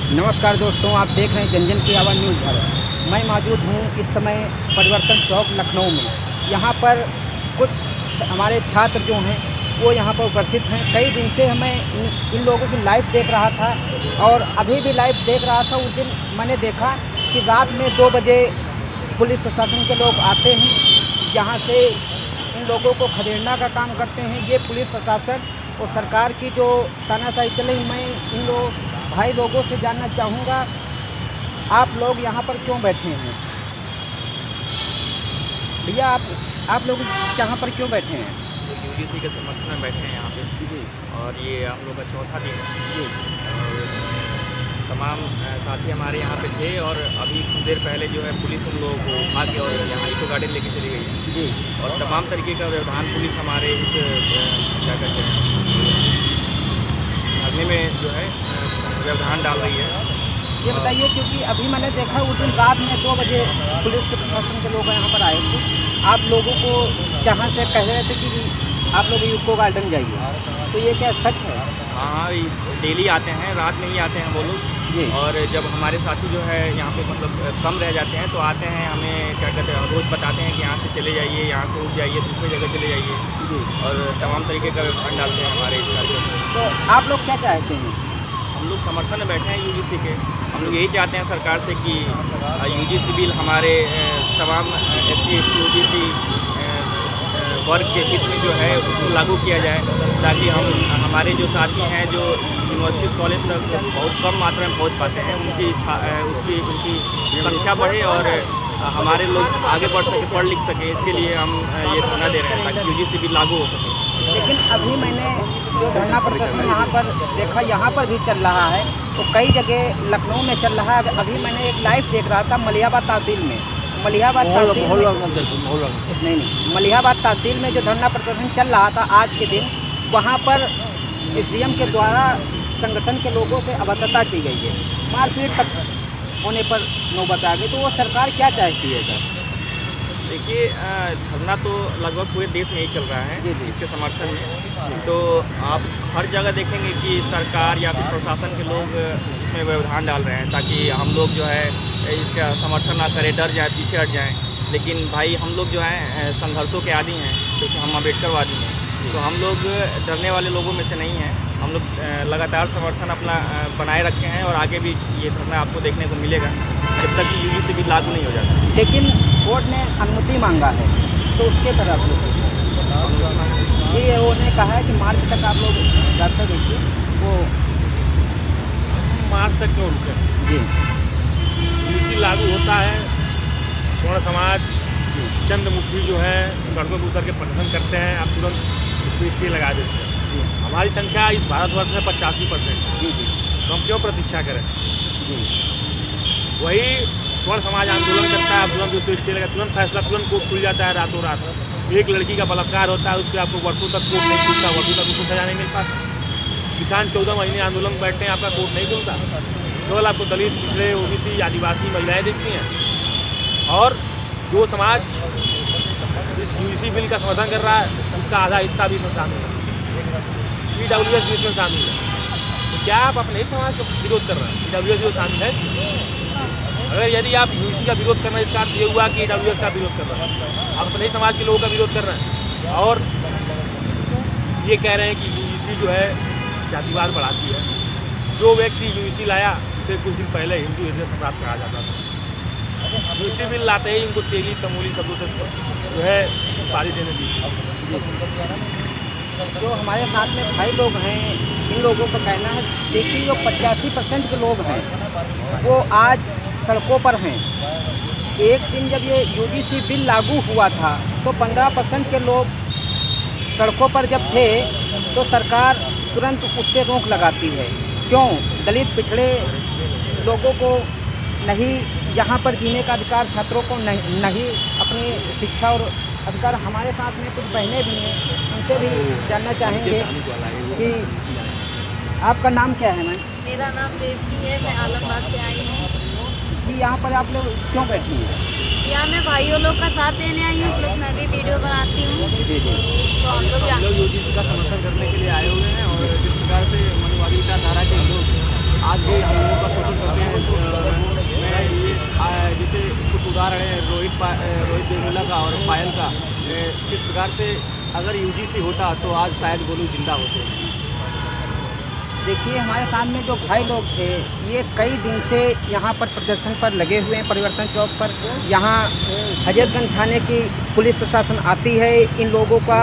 नमस्कार दोस्तों, आप देख रहे हैं जन जन की आवाज़ न्यूज़ भारत। मैं मौजूद हूँ इस समय परिवर्तन चौक लखनऊ में। यहाँ पर कुछ हमारे छात्र जो हैं वो यहाँ पर उपस्थित हैं। कई दिन से हमें इन लोगों की लाइव देख रहा था और अभी भी लाइव देख रहा था। उस दिन मैंने देखा कि रात में 2 बजे पुलिस प्रशासन के लोग आते हैं, यहाँ से इन लोगों को खदेड़ना का काम करते हैं। ये पुलिस प्रशासन और सरकार की जो तानाशाही चल रही, मैं इन भाई लोगों से जानना चाहूँगा, आप लोग यहाँ पर क्यों बैठे हैं? भैया आप लोग यहाँ पर क्यों बैठे हैं? यूजीसी के समर्थन में बैठे हैं यहाँ पे जी और ये हम लोग का चौथा दिन है। जी और तमाम साथी हमारे यहाँ पे थे और अभी कुछ देर पहले जो है पुलिस उन लोगों को उठा के और यहाँ इको गार्डन लेके चली गई है। जी और तमाम तरीके का व्यवधान पुलिस हमारे इस क्या कहते हैं धरने में जो है व्यवधान डाल रही है। ये बताइए, क्योंकि अभी मैंने देखा उस दिन रात में 2 बजे पुलिस के प्रशासन के लोग यहाँ पर आए थे। आप लोगों को जहाँ से कह रहे थे कि आप लोग इको गार्डन जाइए, तो ये क्या सच है? हाँ, डेली आते हैं, रात में ही आते हैं वो लोग। जी और जब हमारे साथी जो है यहाँ पे मतलब कम रह जाते हैं तो आते हैं, हमें क्या कहते हैं रोज़ बताते हैं कि यहाँ से चले जाइए, यहाँ से उठ जाइए, दूसरी जगह चले जाइए। जी और तमाम तरीके का व्यवधान डालते हैं हमारे इस कार्यक्रम में। तो आप लोग क्या चाहते हैं? हम लोग समर्थन में बैठे हैं यूजीसी के। हम लोग यही चाहते हैं सरकार से कि यूजीसी बिल हमारे तमाम SC ST OBC वर्ग के हित में जो है उसको लागू किया जाए, ताकि हमारे जो साथी हैं जो यूनिवर्सिटीज़ कॉलेज तक बहुत कम मात्रा में पहुंच पाते हैं, उनकी संख्या बढ़े और हमारे लोग आगे बढ़ सके, पढ़ लिख सके। इसके लिए हम ये धरना दे रहे हैं ताकि यूजीसी बिल लागू हो सके। लेकिन अभी मैंने जो धरना प्रदर्शन यहाँ पर देखा, यहाँ पर भी चल रहा है, तो कई जगह लखनऊ में चल रहा है। अभी मैंने एक लाइव देख रहा था मलिहाबाद तहसील में। मलिहाबाद तहसील में जो धरना प्रदर्शन चल रहा था आज के दिन, वहाँ पर SDM के द्वारा संगठन के लोगों से अभद्रता की गई है, मारपीट तक होने पर नौबत आ गई। तो वो सरकार क्या चाहती है सर? देखिए, धरना तो लगभग पूरे देश में ही चल रहा है इसके समर्थन में। तो आप हर जगह देखेंगे कि सरकार या फिर प्रशासन के लोग इसमें व्यवधान डाल रहे हैं ताकि हम लोग जो है इसका समर्थन ना करें, डर जाए, पीछे हट जाएं। लेकिन भाई हम लोग जो हैं संघर्षों के आदी हैं, क्योंकि हम अम्बेडकरवादी हैं। तो हम लोग डरने वाले लोगों में से नहीं हैं। हम लोग लगातार समर्थन अपना बनाए रखे हैं और आगे भी ये धरना आपको देखने को मिलेगा जब तक कि यूजीसी भी लागू नहीं हो जाता। लेकिन कोर्ट ने अनुमति मांगा है, तो उसके तरफ ये उन्होंने कहा है कि मार्च तक आप लोग रास्ता देखिए। वो मार्च तक क्यों रुके? जी यूजीसी लागू होता है, स्वर्ण समाज चंद्रमुखी जो है सड़कों पर उतर के प्रदर्शन करते हैं, आप तुरंत उस पर स्टे लगा देते हैं। हमारी संख्या इस भारतवर्ष में 85%। जी जी तो हम क्यों प्रतीक्षा करें? जी वही स्वर्ण समाज आंदोलन करता है, तुरंत उस पर स्टे लगा, तुरंत फैसला, तुरंत कोर्ट खुल जाता है रातों रात। एक लड़की का बलात्कार होता है, उस पर आपको वर्षों तक कोर्ट नहीं खुलता, वर्षों तक उसको सजा नहीं मिल पाता। किसान 14 महीने आंदोलन में बैठते हैं, आपका कोर्ट नहीं खुलता। केवल आपको दलित, पिछड़े, OBC, आदिवासी महिलाएँ दिखती हैं। और जो समाज इस यूजीसी बिल का समर्थन कर रहा है उसका आधा हिस्सा भी इसमें शामिल है, EWS भी इसमें शामिल है। तो क्या आप अपने ही समाज का विरोध कर रहे हैं? EWS जो शामिल है, अगर यदि आप यूजीसी का विरोध करना, इसका अर्थ ये हुआ कि EWS का विरोध कर रहे हैं, आप अपने ही समाज के लोगों का विरोध कर रहे हैं। और ये कह रहे हैं कि यूजीसी जो है जातिवाद बढ़ाती है। जो व्यक्ति यूजीसी लाया उसे कुछ दिन पहले हिंदू हृदय सम्राट कहा जाता था। यूजीसी बिल लाते ही उनको तेली तमूली शब्दों से जो है पारी देने दी। जो हमारे साथ में भाई लोग हैं, इन लोगों का कहना है, देखिए जो 85% के लोग हैं वो आज सड़कों पर हैं। एक दिन जब ये यूजीसी बिल लागू हुआ था तो 15% के लोग सड़कों पर जब थे तो सरकार तुरंत उस पर रोक लगाती है। क्यों? दलित, पिछड़े लोगों को नहीं यहाँ पर जीने का अधिकार, छात्रों को नहीं अपनी शिक्षा और अधिकार। हमारे साथ में कुछ बहनें भी हैं, उनसे भी जानना चाहेंगे कि आपका नाम क्या है? मैम, मेरा नाम देवकी है, मैं आलमबाग से आई हूँ। जी, यहाँ पर आप लोग क्यों बैठी हैं? यहाँ मैं भाइयों लोग का साथ देने आई हूँ, प्लस मैं भी वीडियो बनाती हूँ। जी जी तो हम लोग यूजीसी का समर्थन करने के लिए आए हुए हैं और जिस प्रकार से मनवादी विचारधारा के लोग आज भी हम लोगों का शोषण उदाहरण है रोहित वेमुला का और पायल का। किस प्रकार से अगर यूजीसी होता तो आज शायद गोलू जिंदा होते। देखिए, हमारे सामने जो भाई लोग थे ये कई दिन से यहाँ पर प्रदर्शन पर लगे हुए हैं। परिवर्तन चौक पर यहाँ हजरतगंज थाने की पुलिस प्रशासन आती है, इन लोगों का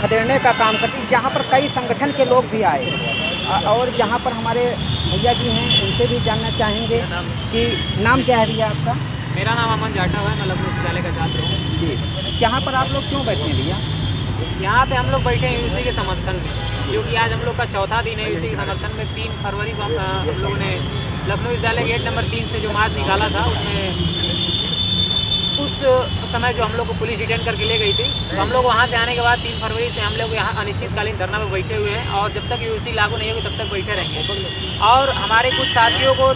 खदेड़ने का काम करती है। यहाँ पर कई संगठन के लोग भी आए और यहाँ पर हमारे भैया जी हैं, उनसे भी जानना चाहेंगे कि नाम क्या है भैया आपका? मेरा नाम अमन जाटा है, मैं लखनऊ विश्वविद्यालय का छात्र हूँ जी। यहाँ पर आप लोग क्यों बैठे हैं भैया? यहाँ पे हम लोग बैठे हैं यूसी के समर्थन में, क्योंकि आज हम लोग का चौथा दिन है यूसी के समर्थन में। 3 फरवरी को हम लोगों ने लखनऊ विश्वविद्यालय गेट नंबर 3 से जो मार्च निकाला था, उसमें उस समय जो हम लोग को पुलिस डिटेन करके ले गई थी, तो हम लोग वहाँ से आने के बाद 3 फरवरी से हम लोग यहाँ अनिश्चितकालीन धरना में बैठे हुए हैं और जब तक यूसी लागू नहीं होगी तब तक बैठे रहेंगे। और हमारे कुछ साथियों को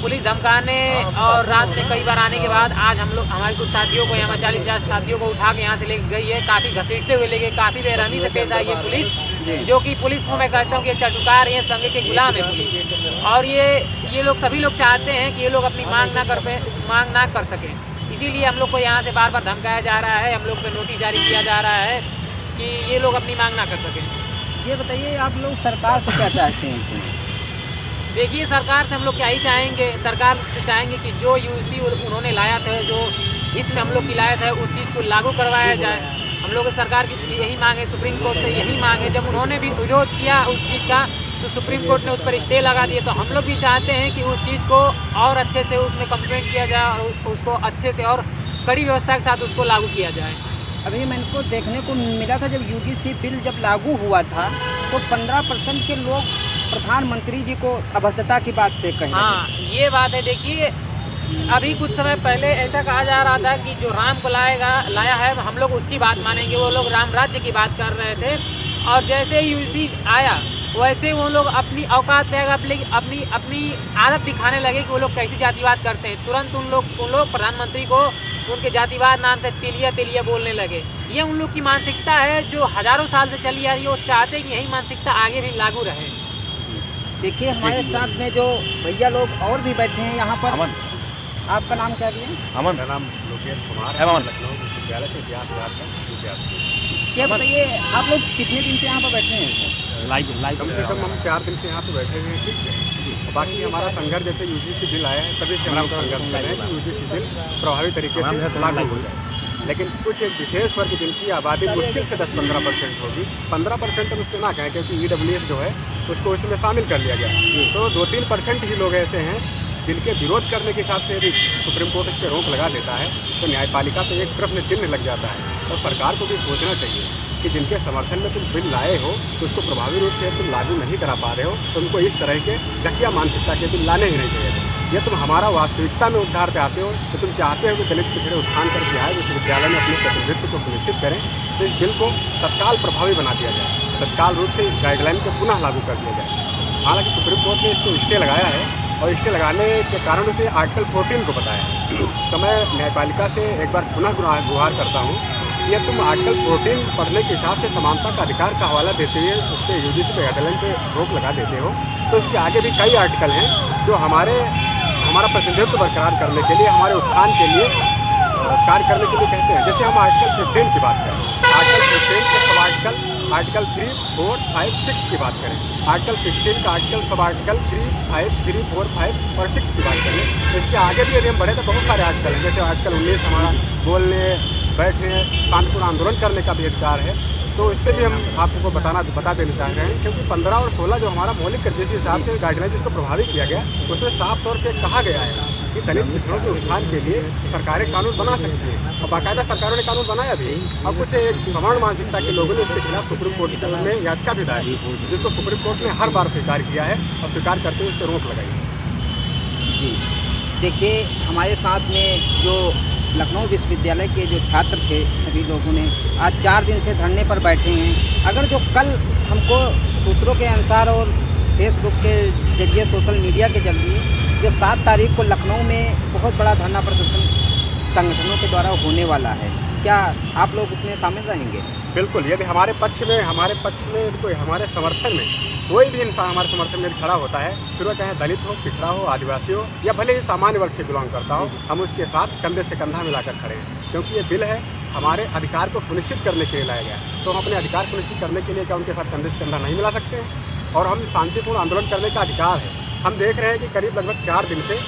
पुलिस धमकाने और रात में कई बार आने के बाद आज हम लोग हमारे कुछ साथियों को यहाँ 40-50 साथियों को उठा के यहाँ से ले गई है, काफ़ी घसीटते हुए ले गए, काफ़ी बेरहमी से पेश आई है पुलिस, जो कि पुलिस को मैं कहता हूँ कि चटुकार ये संघ के गुलाम है पुलिस। और ये लोग सभी लोग चाहते हैं कि ये लोग अपनी मांग ना कर सकें, इसीलिए हम लोग को यहाँ से बार बार धमकाया जा रहा है, हम लोग पे नोटिस जारी किया जा रहा है कि ये लोग अपनी मांग ना कर सकें। ये बताइए, आप लोग सरकार से क्या चाहते हैं इसमें? देखिए, सरकार से हम लोग क्या ही चाहेंगे, सरकार से चाहेंगे कि जो यूसी उन्होंने लाया था, जो हित में हम लोग की लाया था, उस चीज़ को लागू करवाया जाए। हम लोग सरकार की यही मांग है, सुप्रीम कोर्ट से यही मांग है। जब उन्होंने भी विरोध किया उस चीज़ का तो सुप्रीम कोर्ट ने उस पर स्टे लगा दिया, तो हम लोग भी चाहते हैं कि उस चीज़ को और अच्छे से उसमें कंप्लेंट किया जाए और उसको अच्छे से और कड़ी व्यवस्था के साथ उसको लागू किया जाए। अभी मैंने को देखने को मिला था, जब यूजीसी बिल जब लागू हुआ था तो 15% के लोग प्रधानमंत्री जी को अभद्रता की बात से कहें। हाँ, ये बात है। देखिए, अभी कुछ समय पहले ऐसा कहा जा रहा था कि जो राम को लाया है हम लोग उसकी बात मानेंगे, वो लोग राम राज्य की बात कर रहे थे। और जैसे ही यूसी आया वैसे वो लोग अपनी औकात पे अपनी आदत दिखाने लगे कि वो लोग कैसी जातिवाद करते हैं। तुरंत उन लोग प्रधानमंत्री को उनके जातिवाद नाम से तेलिया बोलने लगे। ये उन लोग की मानसिकता है जो हज़ारों साल से चली आ रही है। वो चाहते हैं कि यही मानसिकता आगे भी लागू रहे। देखिए, हमारे साथ में जो भैया लोग और भी बैठे हैं यहाँ पर। अमन। आपका नाम क्या है? अमन। मेरा नाम लोकेश कुमार है, लखनऊ विश्वविद्यालय से इतिहास विभाग का विद्यार्थी। क्या बताइए, आप लोग कितने दिन से यहाँ पर बैठे हैं? लाइव कम से कम हम 4 दिन से यहाँ पे बैठे हुए हैं। ठीक, बाकी हमारा संघर्ष जैसे यूजीसी बिल आया है तभी से हम संघर्ष कर रहे हैं कि यूजीसी बिल प्रभावी तरीके से लागू हो जाए। लेकिन कुछ एक विशेष वर्ग जिनकी आबादी मुश्किल से 10-15% होगी, 15% तक उसको ना कहें, क्योंकि EWS जो है उसको उसमें शामिल कर लिया गया। तो 2-3% ही लोग ऐसे हैं जिनके विरोध करने के हिसाब से यदि सुप्रीम कोर्ट इस पर रोक लगा देता है तो न्यायपालिका पे एक प्रश्न चिन्ह लग जाता है। और सरकार को भी सोचना चाहिए कि जिनके समर्थन में तुम बिल लाए हो तो उसको प्रभावी रूप से तुम लागू नहीं करा पा रहे हो, तो उनको इस तरह के घटिया मानसिकता के बिल लाने ही नहीं चाहिए। ये तुम हमारा वास्तविकता में उद्धार चाहते हो, तो तुम चाहते हो कि दलित पिछड़े उत्थान करके आए विश्वविद्यालय में अपने प्रतिनिधित्व को सुनिश्चित करें, तो इस बिल को तत्काल प्रभावी बना दिया जाए, तत्काल रूप से इस गाइडलाइन को पुनः लागू कर दिया जाए। हालांकि सुप्रीम कोर्ट ने इसको स्टे लगाया है और स्टे लगाने के कारण उसने आर्टिकल 14 को बताया। तो मैं न्यायपालिका से एक बार पुनः गुहार करता हूँ कि तुम आर्टिकल 14 पढ़ने के हिसाब से समानता का अधिकार का हवाला देते हुए उस पर यूजीसी पे गाइडलाइन पे रोक लगा देते हो, तो इसके आगे भी कई आर्टिकल हैं जो हमारा प्रतिनिधित्व बरकरार करने के लिए, हमारे उत्थान के लिए कार्य करने के लिए कहते हैं। जैसे हम आर्टिकल 15 की बात करें, आर्टिकल 15 के सब आर्टिकल 3, 4, 5, 6 की बात करें, आर्टिकल 16 का सब आर्टिकल 3, 5, 3, 4, 5 और 6 की बात करें, तो इसके आगे भी यदि हम बढ़े तो बहुत सारे आर्टिकल हैं। जैसे आर्टिकल 19 हमारा बोलने, बैठने, शांतिपूर्ण आंदोलन करने का भी अधिकार है, तो इस पर भी हम आपको बता देना चाह रहे हैं। क्योंकि 15 और 16 जो हमारा मौलिक जिस हिसाब से गाइडलाइन जिसको प्रभावित किया गया, उसमें साफ तौर से कहा गया है कि दलित पिछड़ों के उत्थान के लिए सरकारें कानून बना सकती हैं और बाकायदा सरकारों ने कानून बनाया भी। अब कुछ एक सवर्ण मानसिकता के लोगों ने इसके खिलाफ सुप्रीम कोर्ट में याचिका भी दायर की, जिसको सुप्रीम कोर्ट ने हर बार स्वीकार किया है और स्वीकार करते हुए उस पर रोक लगाई है। जी, देखिए, हमारे साथ में जो लखनऊ विश्वविद्यालय के जो छात्र थे सभी लोगों ने आज 4 दिन से धरने पर बैठे हैं। अगर जो कल हमको सूत्रों के अनुसार और फेसबुक के जरिए, सोशल मीडिया के जरिए, जो 7 तारीख को लखनऊ में बहुत बड़ा धरना प्रदर्शन संगठनों के द्वारा होने वाला है, क्या आप लोग उसमें शामिल रहेंगे? बिल्कुल, यदि हमारे पक्ष में कोई हमारे समर्थन में कोई भी इंसान हमारे समर्थन में खड़ा होता है, फिर वो चाहे दलित हो, पिछड़ा हो, आदिवासी हो या भले ही सामान्य वर्ग से बिलोंग करता हो, हम उसके साथ कंधे से कंधा मिलाकर खड़े हैं। क्योंकि ये बिल है हमारे अधिकार को सुनिश्चित करने के लिए लाया गया है, तो हम अपने अधिकार सुनिश्चित करने के लिए क्या उनके साथ कंधे से कंधा नहीं मिला सकते हैं? और हम शांतिपूर्ण आंदोलन करने का अधिकार है। हम देख रहे हैं कि करीब लगभग 4 दिन से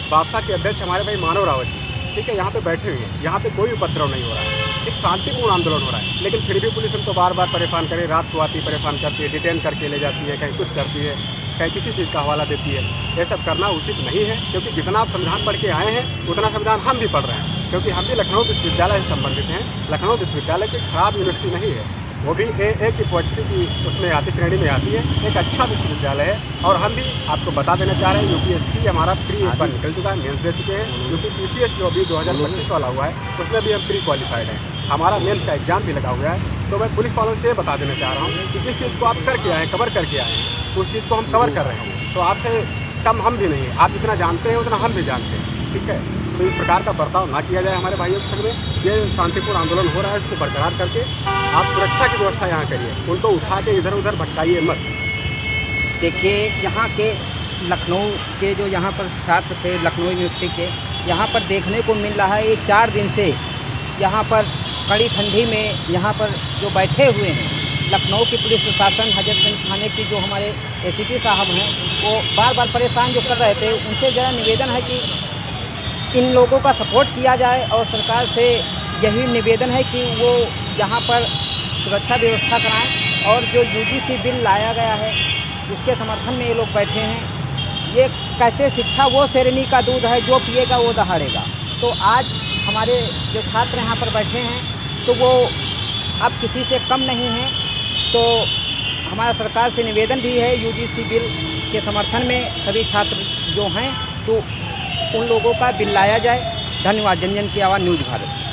बापसा के अध्यक्ष हमारे भाई मानव रावत जी, ठीक है, यहाँ पे बैठे हुए हैं, यहाँ पे कोई उपद्रव नहीं हो रहा है, एक शांतिपूर्ण आंदोलन हो रहा है, लेकिन फिर भी पुलिस उनको बार बार परेशान करे, रात को आती परेशान करती है, डिटेन करके ले जाती है, कहीं कुछ करती है, कहीं किसी चीज़ का हवाला देती है। ये सब करना उचित नहीं है, क्योंकि जितना आप संविधान पढ़ के आए हैं उतना संविधान हम भी पढ़ रहे हैं, क्योंकि हम भी लखनऊ विश्वविद्यालय से संबंधित हैं। लखनऊ विश्वविद्यालय कोई खराब यूनिवर्सिटी नहीं है, वो भी ए की पॉजिटिव की उसमें आती श्रेणी में आती है, एक अच्छा विश्वविद्यालय है। और हम भी आपको बता देना चाह रहे हैं यूपीएससी हमारा प्री एक बार निकल चुका है, मेंस दे चुके हैं। यूपी पीसीएस जो अभी 2025 वाला हुआ है उसमें भी हम प्री क्वालिफाइड हैं, हमारा मेंस का एग्जाम भी लगा हुआ है। तो मैं पुलिस वालों से बता देना चाह रहा हूँ कि जिस चीज़ को आप करके आए हैं, कवर करके आए हैं, उस चीज़ को हम कवर कर रहे हैं, तो आपसे कम हम भी नहीं हैं। आप जितना जानते हैं उतना हम भी जानते हैं, ठीक है। तो इस प्रकार का बर्ताव ना किया जाए हमारे भाइयों के संग में। ये शांतिपूर्ण आंदोलन हो रहा है, इसको बरकरार करके आप सुरक्षा की व्यवस्था यहाँ करिए, उनको उठा के इधर उधर भटकाइए मत। देखिए, यहाँ के लखनऊ के जो यहाँ पर छात्र थे, लखनऊ यूनिवर्सिटी के, यहाँ पर देखने को मिल रहा है ये 4 दिन से यहाँ पर कड़ी ठंडी में यहाँ पर जो बैठे हुए हैं, लखनऊ की पुलिस प्रशासन, हजरतगंज थाने की जो हमारे एसीपी साहब हैं, वो बार बार परेशान जो कर रहे थे, उनसे ज़रा निवेदन है कि इन लोगों का सपोर्ट किया जाए। और सरकार से यही निवेदन है कि वो यहाँ पर सुरक्षा व्यवस्था कराएं। और जो यूजीसी बिल लाया गया है उसके समर्थन में ये लोग बैठे हैं। ये कहते शिक्षा वो शेरनी का दूध है, जो पिएगा वो दहाड़ेगा। तो आज हमारे जो छात्र यहाँ पर बैठे हैं तो वो अब किसी से कम नहीं हैं। तो हमारा सरकार से निवेदन भी है, यूजीसी बिल के समर्थन में सभी छात्र जो हैं तो उन लोगों का बिल लाया जाए। धन्यवाद। जन जन की आवाज़ न्यूज़ भारत।